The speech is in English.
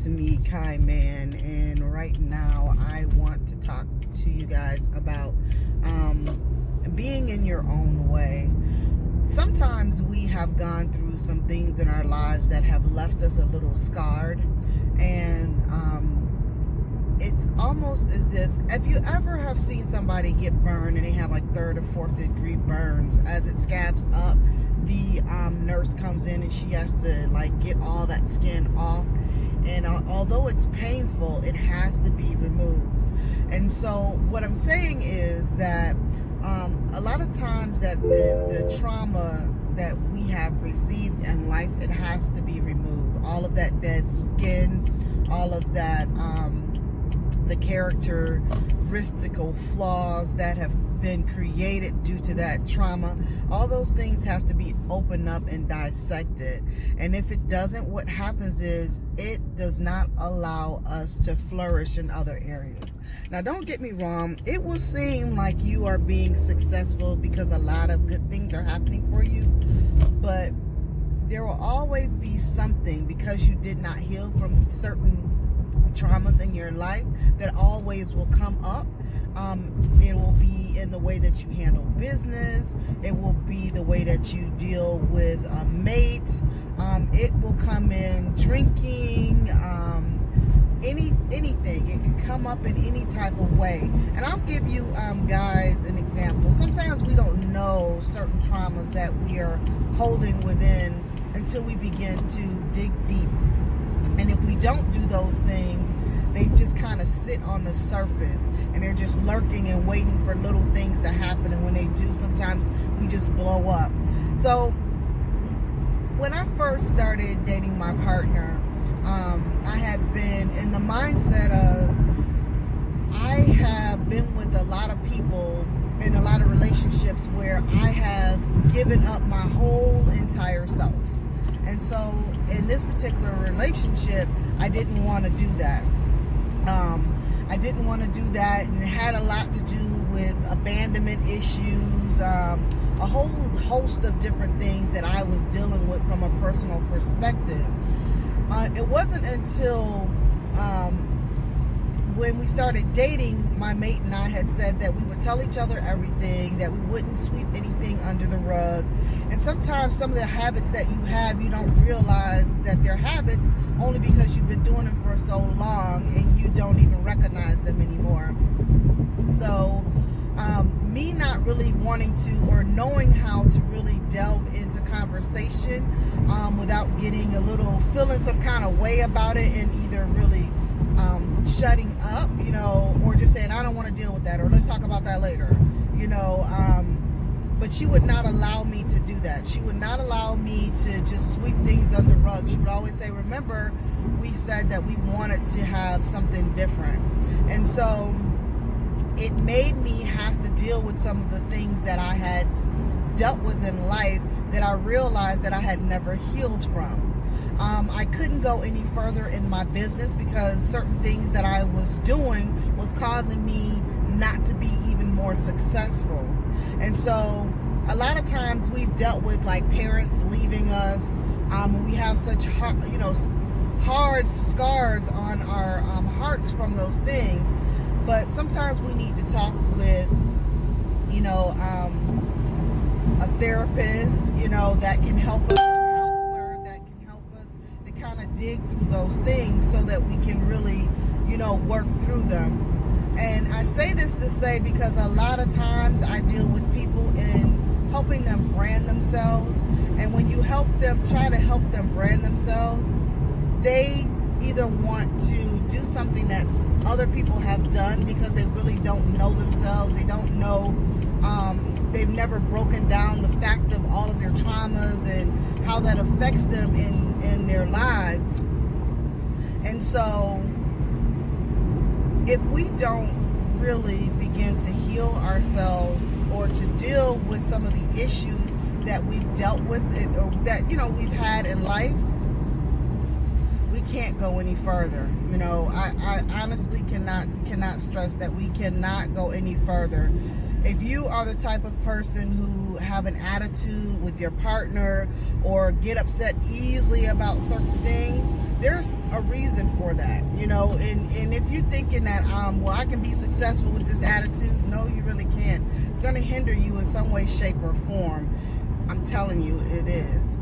me, Kai Man, and right now I want to talk to you guys about being in your own way. Sometimes we have gone through some things in our lives that have left us a little scarred, and it's almost as if you ever have seen somebody get burned and they have like 3rd or 4th degree burns, as it scabs up, the nurse comes in and she has to like get all that skin off, and although it's painful, it has to be removed. And so what I'm saying is that a lot of times that the trauma that we have received in life, it has to be removed. All of that dead skin, all of that the characteristical flaws that have been created due to that trauma, all those things have to be opened up and dissected. And if it doesn't, what happens is it does not allow us to flourish in other areas. Now, don't get me wrong, it will seem like you are being successful because a lot of good things are happening for you, but there will always be something, because you did not heal from certain traumas in your life, that always will come up. It will be in the way that you handle business. It will be the way that you deal with a mate. It will come in drinking, anything. It can come up in any type of way. And I'll give you guys an example. Sometimes we don't know certain traumas that we are holding within until we begin to dig deep. And if we don't do those things, they just kind of sit on the surface and they're just lurking and waiting for little things to happen. And when they do, sometimes we just blow up. So when I first started dating my partner, I had been in the mindset of, I have been with a lot of people in a lot of relationships where I have given up my whole entire self. And so in this particular relationship, I didn't want to do that. I didn't want to do that, and it had a lot to do with abandonment issues, a whole host of different things that I was dealing with from a personal perspective. It wasn't until when we started dating, my mate and I had said that we would tell each other everything, that we wouldn't sweep anything under the rug. And sometimes some of the habits that you have, you don't realize that they're habits only because you've been doing them for so long and you don't even recognize them anymore. So me not really wanting to, or knowing how to really delve into conversation without getting feeling some kind of way about it, and either really shutting up, or just saying, I don't want to deal with that, or let's talk about that later, but she would not allow me to do that. She would not allow me to just sweep things under the rug. She would always say, remember, we said that we wanted to have something different. And so it made me have to deal with some of the things that I had dealt with in life that I realized that I had never healed from. I couldn't go any further in my business because certain things that I was doing was causing me not to be even more successful. And so a lot of times we've dealt with like parents leaving us. We have such hard scars on our hearts from those things. But sometimes we need to talk with, a therapist, that can help us, a counselor that can help us to kind of dig through those things so that we can really, work through them. And I say this to say, because a lot of times I deal with people in helping them brand themselves. And when you try to help them brand themselves, they either want to do something that other people have done because they really don't know themselves. They don't know, they've never broken down the fact of all of their traumas and how that affects them in their lives. And so if we don't really begin to heal ourselves or to deal with some of the issues that we've dealt with or that we've had in life, we can't go any further. You know, I honestly cannot stress that we cannot go any further. If you are the type of person who have an attitude with your partner or get upset easily about certain things, there's a reason for that, you know. And if you're thinking that well, I can be successful with this attitude, no, you really can't. It's going to hinder you in some way, shape, or form. I'm telling you, it is.